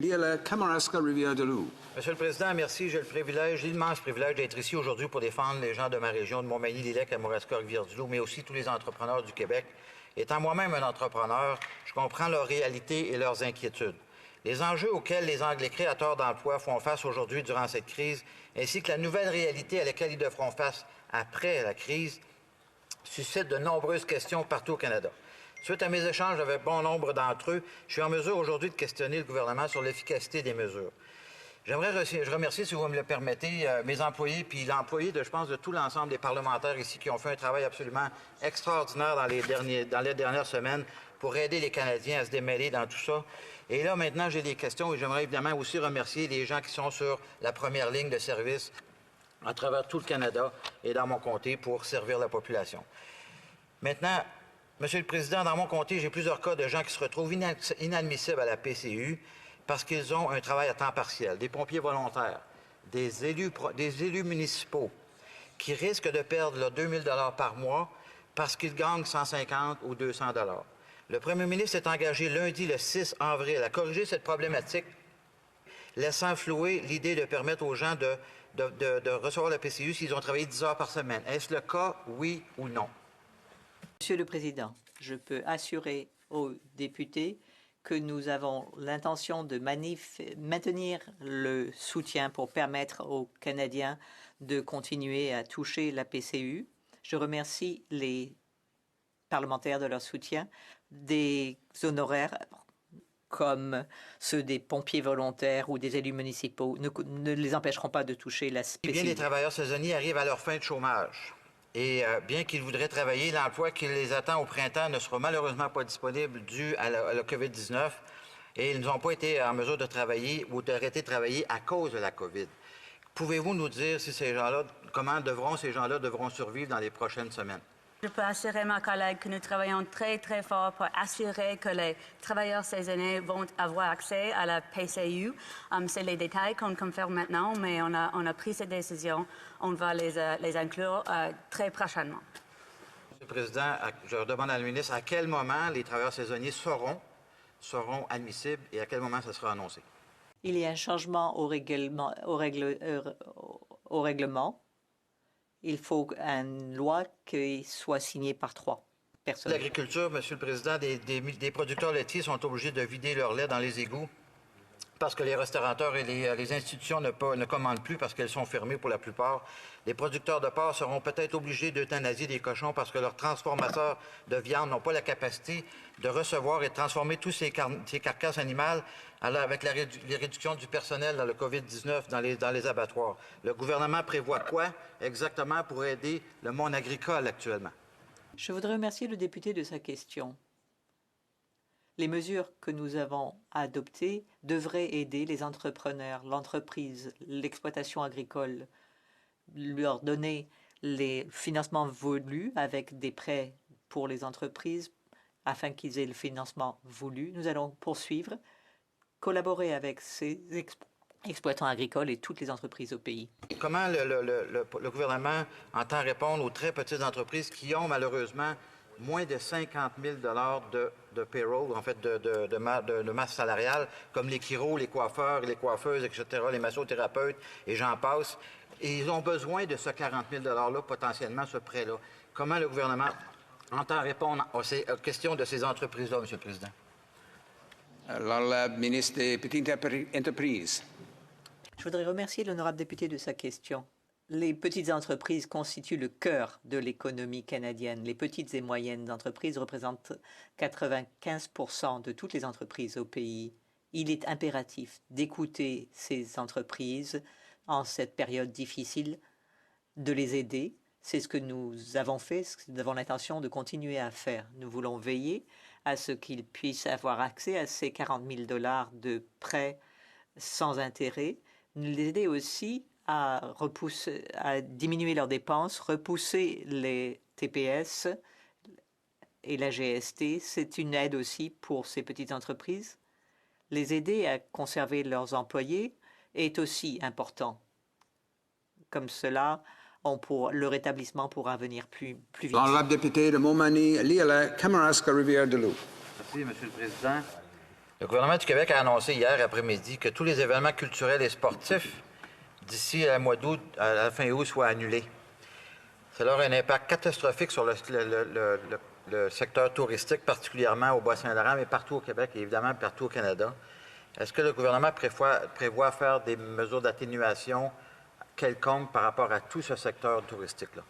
Monsieur le Président, merci. J'ai l'immense privilège d'être ici aujourd'hui pour défendre les gens de ma région, de Montmagny-Lillec, Kamouraska-Rivière-du-Loup, mais aussi tous les entrepreneurs du Québec. Étant moi-même un entrepreneur, je comprends leurs réalités et leurs inquiétudes. Les enjeux auxquels les créateurs d'emplois font face aujourd'hui durant cette crise, ainsi que la nouvelle réalité à laquelle ils devront face après la crise, suscitent de nombreuses questions partout au Canada. Suite à mes échanges avec bon nombre d'entre eux, je suis en mesure aujourd'hui de questionner le gouvernement sur l'efficacité des mesures. J'aimerais remercier, si vous me le permettez, mes employés, puis l'employé, je pense, de tout l'ensemble des parlementaires ici qui ont fait un travail absolument extraordinaire dans les dernières semaines pour aider les Canadiens à se démêler dans tout ça. Et là, maintenant, j'ai des questions et j'aimerais évidemment aussi remercier les gens qui sont sur la première ligne de service à travers tout le Canada et dans mon comté pour servir la population. Maintenant, Monsieur le Président, dans mon comté, j'ai plusieurs cas de gens qui se retrouvent inadmissibles à la PCU parce qu'ils ont un travail à temps partiel, des pompiers volontaires, des élus municipaux qui risquent de perdre leurs 2 000 $ par mois parce qu'ils gagnent 150 ou 200 $. Le premier ministre est engagé lundi, le 6 avril, à corriger cette problématique, laissant flouer l'idée de permettre aux gens de recevoir la PCU s'ils ont travaillé 10 heures par semaine. Est-ce le cas, oui ou non? Monsieur le Président, je peux assurer aux députés que nous avons l'intention de maintenir le soutien pour permettre aux Canadiens de continuer à toucher la PCU. Je remercie les parlementaires de leur soutien. Des honoraires comme ceux des pompiers volontaires ou des élus municipaux ne les empêcheront pas de toucher la PCU. Bien, les travailleurs saisonniers arrivent à leur fin de chômage. Et bien qu'ils voudraient travailler, l'emploi qui les attend au printemps ne sera malheureusement pas disponible dû à la COVID-19 et ils n'ont pas été en mesure de travailler ou d'arrêter de travailler à cause de la COVID. Pouvez-vous nous dire si ces gens-là, comment ces gens-là devront survivre dans les prochaines semaines? Je peux assurer ma collègue que nous travaillons très, très fort pour assurer que les travailleurs saisonniers vont avoir accès à la PCU. C'est les détails qu'on confirme maintenant, mais on a pris cette décision. On va les inclure très prochainement. Monsieur le Président, je demande à la ministre à quel moment les travailleurs saisonniers seront admissibles et à quel moment ça sera annoncé. Il y a un changement au règlement. Il faut une loi qui soit signée par 3 personnes. L'agriculture, Monsieur le Président, des producteurs laitiers sont obligés de vider leur lait dans les égouts parce que les restaurateurs et les institutions ne commandent plus parce qu'elles sont fermées pour la plupart. Les producteurs de porc seront peut-être obligés d'euthanasier des cochons parce que leurs transformateurs de viande n'ont pas la capacité de recevoir et de transformer tous ces carcasses animales avec les réductions du personnel dans le COVID-19 dans les abattoirs. Le gouvernement prévoit quoi exactement pour aider le monde agricole actuellement? Je voudrais remercier le député de sa question. Les mesures que nous avons adoptées devraient aider les entrepreneurs, l'entreprise, l'exploitation agricole, leur donner les financements voulus avec des prêts pour les entreprises afin qu'ils aient le financement voulu. Nous allons poursuivre, collaborer avec ces exploitants agricoles et toutes les entreprises au pays. Comment le gouvernement entend répondre aux très petites entreprises qui ont malheureusement moins de 50 000 $ de payroll, en fait, de masse salariale, comme les chiros, les coiffeurs, les coiffeuses, etc., les massothérapeutes, et j'en passe. Et ils ont besoin de ce 40 000 $ potentiellement, ce prêt-là. Comment le gouvernement entend répondre aux questions de ces entreprises-là, Monsieur le Président? Le ministre des Petites Entreprises. Je voudrais remercier l'honorable député de sa question. Les petites entreprises constituent le cœur de l'économie canadienne. Les petites et moyennes entreprises représentent 95 % de toutes les entreprises au pays. Il est impératif d'écouter ces entreprises en cette période difficile, de les aider. C'est ce que nous avons fait, ce que nous avons l'intention de continuer à faire. Nous voulons veiller à ce qu'ils puissent avoir accès à ces 40 000 $ de prêts sans intérêt. Nous les aider aussi à diminuer leurs dépenses, repousser les TPS et la GST. C'est une aide aussi pour ces petites entreprises. Les aider à conserver leurs employés est aussi important. Comme cela, le rétablissement pourra venir plus vite. L'honorable député de Montmagny, Lillec, Kamouraska, Rivière-du-Loup. Merci, Monsieur le Président. Le gouvernement du Québec a annoncé hier après-midi que tous les événements culturels et sportifs d'ici à la mois d'août, à la fin août, soient annulés. Cela aura un impact catastrophique sur le secteur touristique, particulièrement au Bas-Saint-Laurent, mais partout au Québec et évidemment partout au Canada. Est-ce que le gouvernement prévoit faire des mesures d'atténuation quelconques par rapport à tout ce secteur touristique-là?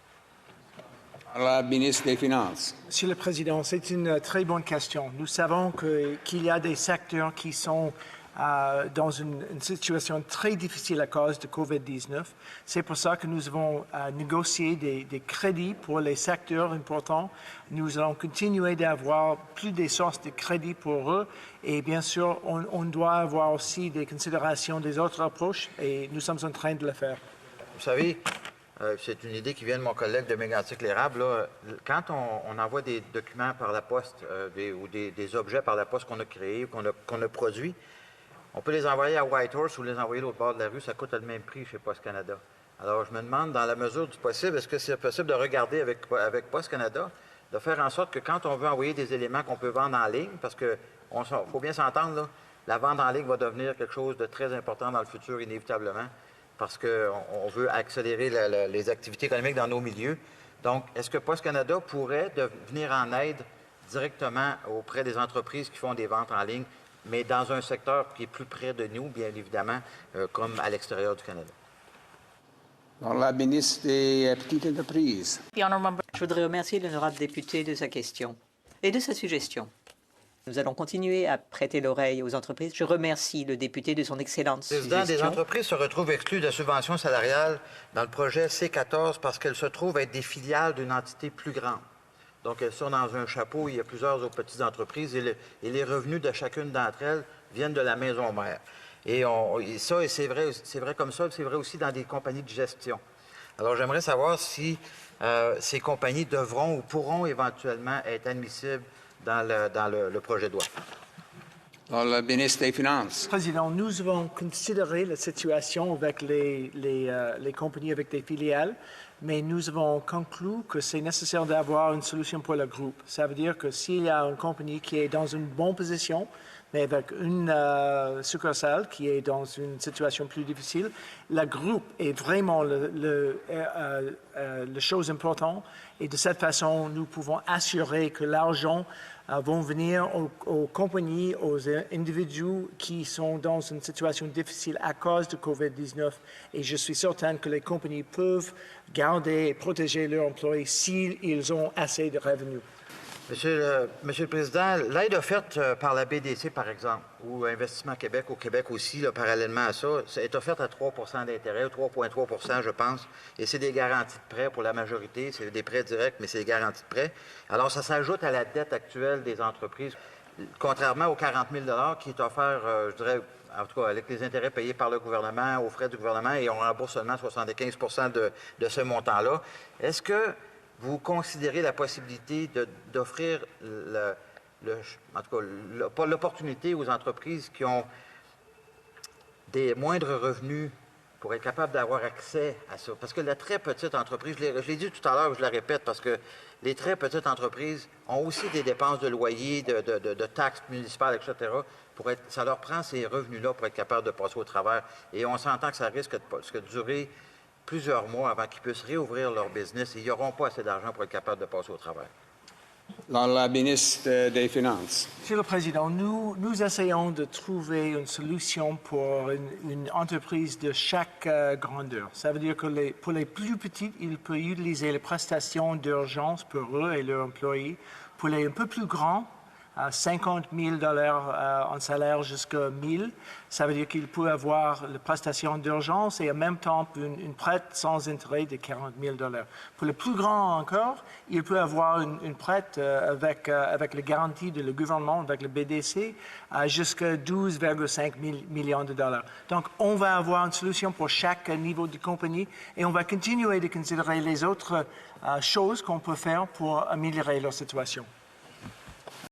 La ministre des Finances. Monsieur le Président, c'est une très bonne question. Nous savons qu'il y a des secteurs qui sont dans une situation très difficile à cause de COVID-19. C'est pour ça que nous avons négocié des crédits pour les secteurs importants. Nous allons continuer d'avoir plus des sources de crédits pour eux. Et bien sûr, on doit avoir aussi des considérations des autres approches et nous sommes en train de le faire. Vous savez, c'est une idée qui vient de mon collègue de Mégantic-L'Érable. Quand on envoie des documents par la poste ou des objets par la poste qu'on a créés, qu'on a produits, on peut les envoyer à Whitehorse ou les envoyer de l'autre bord de la rue. Ça coûte le même prix chez Poste Canada. Alors, je me demande, dans la mesure du possible, est-ce que c'est possible de regarder avec Poste Canada, de faire en sorte que quand on veut envoyer des éléments qu'on peut vendre en ligne, parce qu'il faut bien s'entendre, là, la vente en ligne va devenir quelque chose de très important dans le futur, inévitablement, parce qu'on veut accélérer les activités économiques dans nos milieux. Donc, est-ce que Poste Canada pourrait venir en aide directement auprès des entreprises qui font des ventes en ligne, mais dans un secteur qui est plus près de nous, bien évidemment, comme à l'extérieur du Canada? La ministre des Petites Entreprises. Je voudrais remercier l'honorable député de sa question et de sa suggestion. Nous allons continuer à prêter l'oreille aux entreprises. Je remercie le député de son excellente suggestion. Des entreprises se retrouvent exclues de subventions salariales dans le projet C14 parce qu'elles se trouvent être des filiales d'une entité plus grande. Donc, elles sont dans un chapeau où il y a plusieurs autres petites entreprises et les revenus de chacune d'entre elles viennent de la maison mère. Et c'est vrai comme ça, c'est vrai aussi dans des compagnies de gestion. Alors, j'aimerais savoir si ces compagnies devront ou pourront éventuellement être admissibles dans le projet de loi. Le ministre des Finances. Président, nous avons considéré la situation avec les compagnies avec des filiales, mais nous avons conclu que c'est nécessaire d'avoir une solution pour le groupe. Ça veut dire que s'il y a une compagnie qui est dans une bonne position, mais avec une succursale qui est dans une situation plus difficile, le groupe est vraiment la chose importante. Et de cette façon, nous pouvons assurer que l'argent va venir aux compagnies, aux individus qui sont dans une situation difficile à cause de COVID-19. Et je suis certain que les compagnies peuvent garder et protéger leurs employés s'ils ont assez de revenus. Monsieur le Président, l'aide offerte par la BDC, par exemple, ou Investissement Québec, au Québec aussi, là, parallèlement à ça, est offerte à 3 d'intérêt, 3,3 % je pense, et c'est des garanties de prêt pour la majorité, c'est des prêts directs, mais c'est des garanties de prêt. Alors, ça s'ajoute à la dette actuelle des entreprises, contrairement aux 40 000 $ qui est offert, je dirais, en tout cas, avec les intérêts payés par le gouvernement, aux frais du gouvernement, et on rembourse seulement 75 % de ce montant-là. Est-ce que vous considérez la possibilité d'offrir l'opportunité aux entreprises qui ont des moindres revenus pour être capables d'avoir accès à ça? Parce que la très petite entreprise, je l'ai dit tout à l'heure, je le répète, parce que les très petites entreprises ont aussi des dépenses de loyer, de taxes municipales, etc. Ça leur prend ces revenus-là pour être capable de passer au travers. Et on s'entend que ça risque de durer plusieurs mois avant qu'ils puissent réouvrir leur business et ils n'auront pas assez d'argent pour être capables de passer au travers. La ministre des Finances. Monsieur le Président, nous essayons de trouver une solution pour une entreprise de chaque grandeur. Ça veut dire que pour les plus petites, ils peuvent utiliser les prestations d'urgence pour eux et leurs employés. Pour les un peu plus grands, 50 000 $ en salaire jusqu'à 1 000. Ça veut dire qu'il peut avoir la prestation d'urgence et en même temps une prête sans intérêt de 40 000 $. Pour le plus grand encore, il peut avoir une prête avec les garanties du gouvernement, avec le BDC, jusqu'à 12,5 millions de $. Donc, on va avoir une solution pour chaque niveau de compagnie et on va continuer de considérer les autres choses qu'on peut faire pour améliorer leur situation.